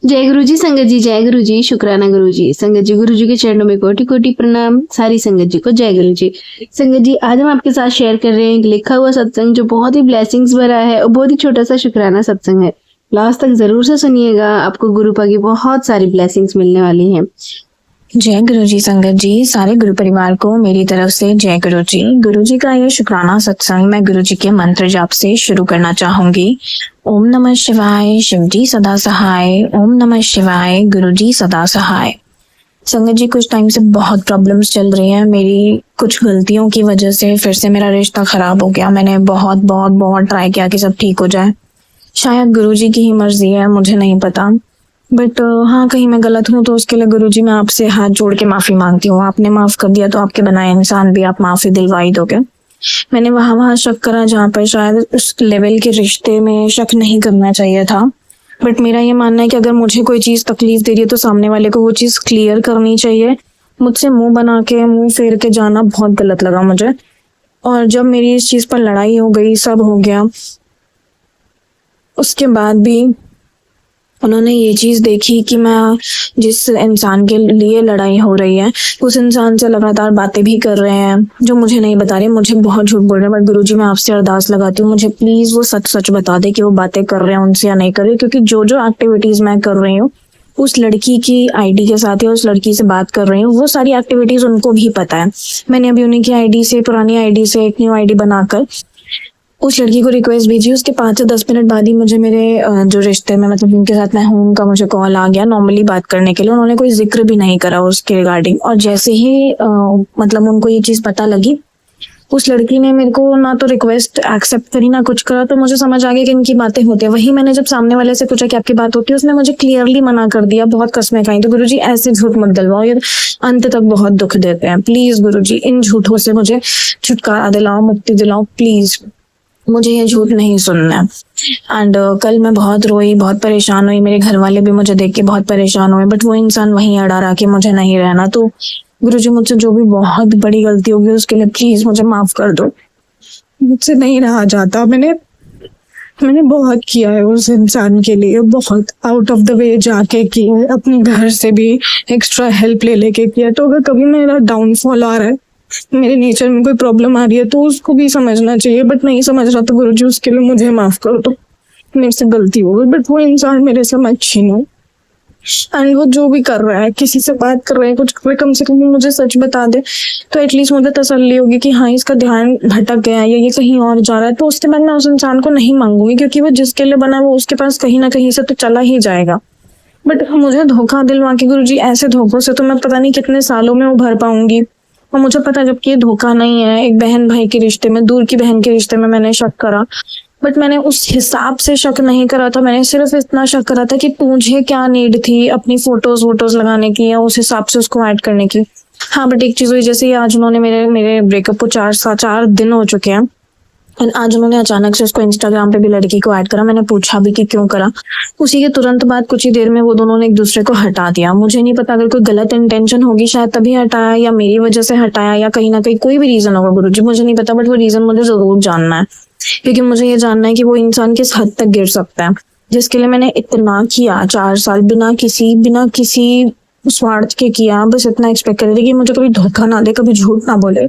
जय गुरु जी। संगत जी जय गुरु जी। शुक्राना गुरु जी। संगत जी गुरु जी के चरणों में कोटि कोटि प्रणाम। सारी संगत जी को जय गुरु जी। संगत जी आज हम आपके साथ शेयर कर रहे हैं एक लिखा हुआ सत्संग जो बहुत ही ब्लेसिंग्स भरा है और बहुत ही छोटा सा शुक्राना सत्संग है। लास्ट तक जरूर से सुनिएगा, आपको गुरु पा की बहुत सारी ब्लेसिंग्स मिलने वाली हैं। जय गुरु जी। संगत जी सारे गुरु परिवार को मेरी तरफ से जय गुरु जी। गुरु जी का ये शुक्राना सत्संग मैं गुरु जी के मंत्र जाप से शुरू करना चाहूंगी। ओम नमः शिवाय, शिव जी सदा सहाय। ओम नमः शिवाय, गुरु जी सदा सहाय। संगत जी कुछ टाइम से बहुत प्रॉब्लम्स चल रही हैं। मेरी कुछ गलतियों की वजह से फिर से मेरा रिश्ता खराब हो गया। मैंने बहुत बहुत बहुत ट्राई किया कि सब ठीक हो जाए। शायद गुरु जी की ही मर्जी है, मुझे नहीं पता। बट हाँ, कहीं मैं गलत हूँ तो उसके लिए गुरुजी मैं आपसे हाथ जोड़ के माफी मांगती हूँ। आपने माफ कर दिया तो आपके बनाए इंसान भी आप माफी दिलवाई दोगे। मैंने वहां शक करा जहाँ पर शायद उस लेवल के रिश्ते में शक नहीं करना चाहिए था। बट मेरा ये मानना है कि अगर मुझे कोई चीज तकलीफ दे रही है तो सामने वाले को वो चीज क्लियर करनी चाहिए। मुझसे मुंह बना के मुंह फेर के जाना बहुत गलत लगा मुझे। और जब मेरी इस चीज पर लड़ाई हो गई, सब हो गया, उसके बाद भी उन्होंने ये चीज देखी कि मैं जिस इंसान के लिए लड़ाई हो रही है उस इंसान से लगातार बातें भी कर रहे हैं जो मुझे नहीं बता रहे, मुझे बहुत झूठ बोल रहे हैं। बट गुरुजी मैं आपसे अरदास लगाती हूँ, मुझे प्लीज वो सच सच बता दे कि वो बातें कर रहे हैं उनसे या नहीं कर रहे। क्योंकि जो जो एक्टिविटीज मैं कर रही हूँ उस लड़की की आईडी के साथ या उस लड़की से बात कर रही हूँ, वो सारी एक्टिविटीज उनको भी पता है। मैंने अभी उन्हीं की आईडी से, पुरानी आईडी से एक न्यू आईडी बनाकर उस लड़की को रिक्वेस्ट भेजी। उसके 5 से 10 मिनट बाद ही मुझे मेरे जो रिश्ते में मतलब जिनके साथ मैं हूँ उनका मुझे कॉल आ गया नॉर्मली बात करने के लिए। उन्होंने कोई जिक्र भी नहीं करा उसके रिगार्डिंग। और जैसे ही मतलब उनको ये चीज पता लगी, उस लड़की ने मेरे को ना तो रिक्वेस्ट एक्सेप्ट करी ना कुछ करा। तो मुझे समझ आ गया कि इनकी बातें होती है। वही मैंने जब सामने वाले से पूछा कि आपकी बात होती है, उसने मुझे क्लियरली मना कर दिया। बहुत कसमें खाई। तो गुरुजी ऐसे झूठ मत दिलवाओ, ये अंत तक बहुत दुख देते हैं। प्लीज गुरुजी इन झूठों से मुझे छुटकारा दिलाओ, मुक्ति दिलाओ प्लीज। मुझे ये झूठ नहीं सुनना है। एंड कल मैं बहुत रोई, बहुत परेशान हुई। मेरे घर वाले भी मुझे देख के बहुत परेशान हुए। बट वो इंसान वहीं अड़ा रहा कि मुझे नहीं रहना। तो गुरुजी मुझसे जो भी बहुत बड़ी गलती होगी उसके लिए प्लीज मुझे माफ कर दो। मुझसे नहीं रहा जाता। मैंने बहुत किया है उस इंसान के लिए, बहुत आउट ऑफ द वे जाके किया है, अपने घर से भी एक्स्ट्रा हेल्प ले लेके किया। तो अगर कभी मेरा डाउनफॉल आ रहा है, मेरे नेचर में कोई प्रॉब्लम आ रही है तो उसको भी समझना चाहिए। बट नहीं समझ रहा तो गुरुजी उसके लिए मुझे माफ कर दो, मेरे से गलती हो गई। बट वो इंसान मेरे से मत छीनो। एंड वो जो भी कर रहा है, किसी से बात कर रहा है, कुछ कर रहा है, कम से कम मुझे सच बता दे तो एटलीस्ट मुझे तसल्ली होगी कि हाँ इसका ध्यान भटक गया है या ये कहीं और जा रहा है। तो उसके बाद मैं उस इंसान को नहीं मांगूंगी, क्योंकि वो जिसके लिए बना वो उसके पास कहीं ना कहीं से तो चला ही जाएगा। बट मुझे धोखा दिलवा के गुरुजी, ऐसे धोखों से तो मैं पता नहीं कितने सालों में उभर पाऊंगी। और मुझे पता है जबकि ये धोखा नहीं है, एक बहन भाई के रिश्ते में, दूर की बहन के रिश्ते में मैंने शक करा। बट मैंने उस हिसाब से शक नहीं करा था। मैंने सिर्फ इतना शक करा था कि तुझे क्या नीड थी अपनी फोटोज वोटोज लगाने की या उस हिसाब से उसको ऐड करने की। हाँ बट एक चीज हुई, जैसे आज उन्होंने मेरे ब्रेकअप को 4 दिन हो चुके हैं। एंड आज उन्होंने अचानक से उसको इंस्टाग्राम पे भी लड़की को ऐड करा। मैंने पूछा भी कि क्यों करा। उसी के तुरंत बाद कुछ ही देर में वो दोनों ने एक दूसरे को हटा दिया। मुझे नहीं पता, अगर कोई गलत इंटेंशन होगी शायद तभी हटाया, या मेरी वजह से हटाया, या कहीं ना कहीं कोई भी रीजन होगा गुरुजी, मुझे नहीं पता। बट वो रीजन मुझे जरूर जानना है, क्योंकि मुझे ये जानना है कि वो इंसान किस हद तक गिर सकता है, जिसके लिए मैंने इतना किया 4 साल बिना किसी स्वार्थ के किया। बस इतना एक्सपेक्ट कर रही थी कि मुझे कभी धोखा ना दे, कभी झूठ ना बोले।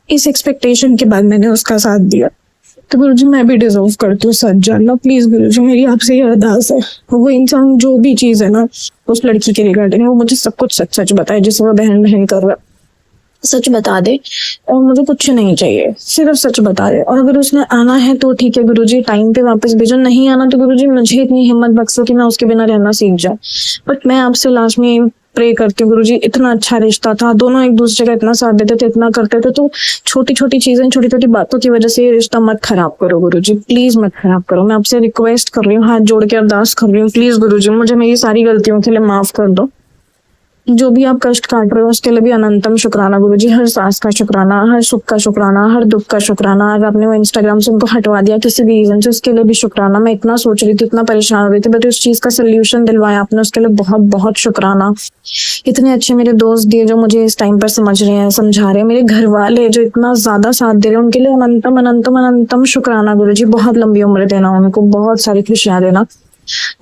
इस एक्सपेक्टेशन के बाद मैंने उसका साथ दिया। तो गुरुजी मैं भी डिजर्व करती हूँ सच जानना। प्लीज गुरुजी मेरी आपसे ये अरदास है, वो इंसान जो भी चीज है ना उस लड़की के रिगार्डिंग, वो मुझे सब कुछ सच सच बताए, जिसे वो बहन कर रहा है सच बता दे। और मुझे कुछ नहीं चाहिए, सिर्फ सच बता दे। और अगर उसने आना है तो ठीक है गुरुजी, टाइम पे वापस भेजो। नहीं आना तो गुरुजी मुझे इतनी हिम्मत बख्शो कि मैं उसके बिना रहना सीख जाऊं। बट मैं आपसे लास्ट में प्रे करती हूँ गुरुजी, इतना अच्छा रिश्ता था, दोनों एक दूसरे का इतना साथ देते थे, इतना करते थे। तो छोटी छोटी चीजें, छोटी छोटी बातों की वजह से ये रिश्ता मत खराब करो गुरुजी, प्लीज मत खराब करो। मैं आपसे रिक्वेस्ट कर रही हूँ, हाथ जोड़ के अरदास कर रही हूँ, प्लीज गुरुजी मुझे मेरी सारी गलतियों के लिए माफ कर दो। जो भी आप कष्ट काट रहे हो उसके लिए भी अनंतम शुक्राना गुरुजी। हर सांस का शुक्राना, हर सुख का शुक्राना, हर दुख का शुक्राना। अगर आपने वो इंस्टाग्राम से उनको हटवा दिया किसी भी रीजन से, उसके लिए भी शुक्राना। मैं इतना सोच रही थी, इतना परेशान हो रही थी, बट उस चीज का सोल्यूशन दिलवाया आपने, उसके लिए बहुत बहुत शुक्राना। इतने अच्छे मेरे दोस्त दिए जो मुझे इस टाइम पर समझ रहे हैं, समझा रहे हैं, मेरे घर वाले जो इतना ज्यादा साथ दे रहे हैं, उनके लिए अनंतम अनंतम अनंतम शुक्राना गुरुजी। बहुत लंबी उम्र देना उनको, बहुत सारी खुशियां देना।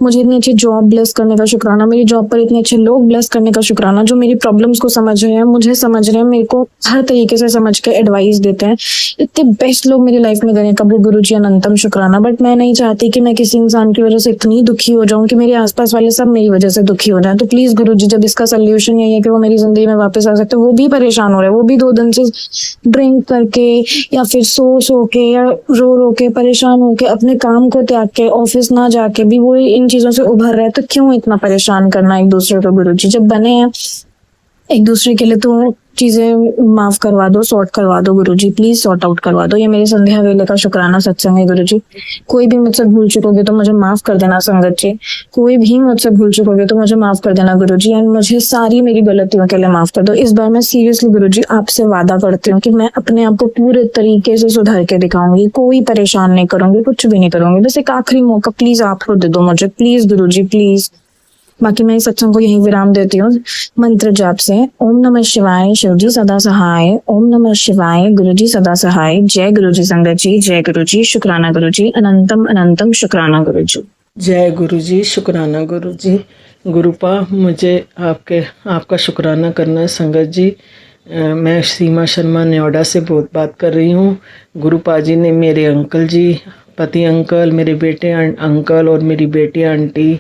मुझे इतनी अच्छी जॉब ब्लेस करने का शुक्राना, मेरी जॉब पर इतने अच्छे लोग ब्लेस करने का शुक्राना, जो मेरी प्रॉब्लम्स को समझ रहे हैं, मुझे समझ रहे हैं, मेरे को हर तरीके से समझ के एडवाइस देते हैं। इतने बेस्ट लोग मेरी लाइफ में गए हैं, कबू गुरु जी अनंतम शुक्राना। बट मैं नहीं चाहती कि मैं किसी इंसान की वजह से इतनी दुखी हो जाऊं कि मेरे आसपास वाले सब मेरी वजह से दुखी हो जाए। तो प्लीज गुरु जी, जब इसका सोल्यूशन यही है कि वो मेरी जिंदगी में वापस आ सकते, वो भी परेशान हो रहे हैं, वो भी 2 दिन से ड्रिंक करके या फिर सो के या रो के परेशान होके अपने काम को त्याग के ऑफिस ना जाके भी वो इन चीजों से उभर रहे हैं, तो क्यों इतना परेशान करना एक दूसरे को। गुरु जी, जब बने हैं एक दूसरे के लिए तो चीजें माफ करवा दो, सॉर्ट करवा दो गुरु जी, प्लीज सॉर्ट आउट करवा दो। ये मेरी संध्या वेले का शुक्राना सत्संग है गुरु जी। कोई भी मुझसे भूल चुकोगे तो मुझे माफ कर देना संगत जी, कोई भी मुझसे भूल चुकोगे तो मुझे माफ कर देना गुरु जी, एंड मुझे सारी मेरी गलतियों के लिए माफ कर दो। इस बार मैं सीरियसली गुरु जी आपसे वादा करती हूँ कि मैं अपने आप को पूरे तरीके से सुधार के दिखाऊंगी, कोई परेशान नहीं करूंगी, कुछ भी नहीं करूंगी। बस एक आखिरी मौका प्लीज आपको दे दो मुझे, प्लीज गुरु जी प्लीज। बाकी मैं इस सत्संग को यहीं विराम देती हूँ मंत्र जाप से। ओम नमः शिवाय, शिव जी सदा सहाय। ओम नमः शिवाय, गुरु जी सदा सहाय। जय गुरु जी संगत जी, जय गुरु जी, शुक्राना गुरु जी, अनंतम अनंतम शुक्राना गुरु जी। जय गुरु जी, शुक्राना गुरु जी। गुरुपा, मुझे आपका शुक्राना करना है संगत जी। मैं सीमा शर्मा नोएडा से बात कर रही हूँ। गुरुपा जी ने मेरे अंकल जी, पति अंकल, मेरे बेटे अंकल और मेरी बेटी आंटी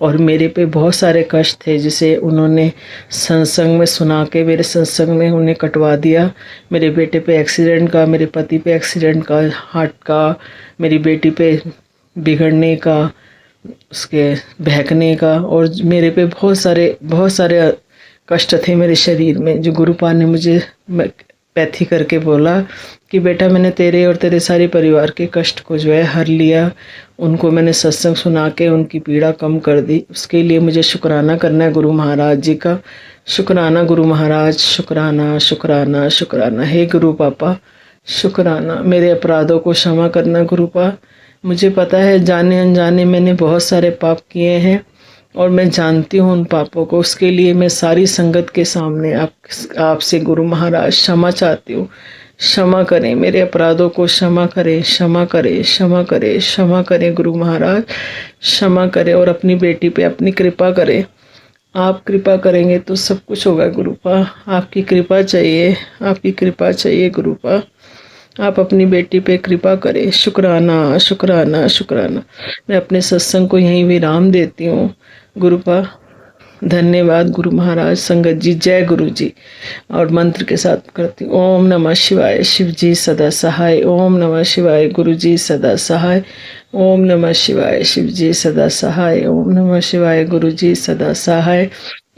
और मेरे पे बहुत सारे कष्ट थे, जिसे उन्होंने सत्संग में सुना के मेरे सत्संग में उन्हें कटवा दिया। मेरे बेटे पे एक्सीडेंट का, मेरे पति पे एक्सीडेंट का, हार्ट का, मेरी बेटी पे बिगड़ने का, उसके बहकने का, और मेरे पे बहुत सारे कष्ट थे मेरे शरीर में, जो गुरुपा ने मुझे पैथी करके बोला कि बेटा मैंने तेरे और तेरे सारे परिवार के कष्ट को जो है हर लिया। उनको मैंने सत्संग सुना के उनकी पीड़ा कम कर दी। उसके लिए मुझे शुक्राना करना है गुरु महाराज जी का। शुक्राना गुरु महाराज, शुक्राना शुक्राना शुक्राना। हे गुरु पापा, शुक्राना। मेरे अपराधों को क्षमा करना गुरुपा। मुझे पता है जाने अनजाने मैंने बहुत सारे पाप किए हैं और मैं जानती हूँ उन पापों को। उसके लिए मैं सारी संगत के सामने आपसे गुरु महाराज क्षमा चाहती हूँ। क्षमा करें, मेरे अपराधों को क्षमा करें, क्षमा करें, क्षमा करें, क्षमा करें गुरु महाराज, क्षमा करें और अपनी बेटी पे अपनी कृपा करें। आप कृपा करेंगे तो सब कुछ होगा गुरुपा। आपकी कृपा चाहिए, आपकी कृपा चाहिए गुरुपा। आप अपनी बेटी पे कृपा करें। शुक्राना शुक्राना शुक्राना। मैं अपने सत्संग को यहीं विराम देती हूँ गुरुपा। धन्यवाद गुरु महाराज। संगत जी जय गुरु जी। और मंत्र के साथ करती हूँ। ओम नमः शिवाय, शिव जी सदा सहाय। ओम नमः शिवाय, गुरु जी सदा सहाय। ओम नमः शिवाय, शिव जी सदा सहाय। ओम नमः शिवाय, गुरु जी सदा सहाय।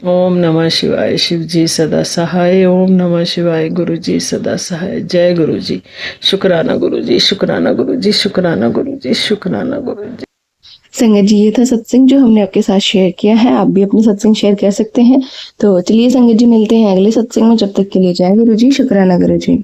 ओम नमः शिवाय, शिव जी सदा सहाय। ओम नमः शिवाय, गुरु जी सदा सहाय। जय गुरु जी। शुक्राना गुरु जी, शुक्राना गुरु जी, शुक्राना गुरु जी, शुक्राना गुरु जी। संगत जी, ये था सत्संग जो हमने आपके साथ शेयर किया है। आप भी अपने सत्संग शेयर कर सकते हैं। तो चलिए संगत जी, मिलते हैं अगले सत्संग में। जब तक के लिए जय गुरु जी, शुक्राना गुरु जी।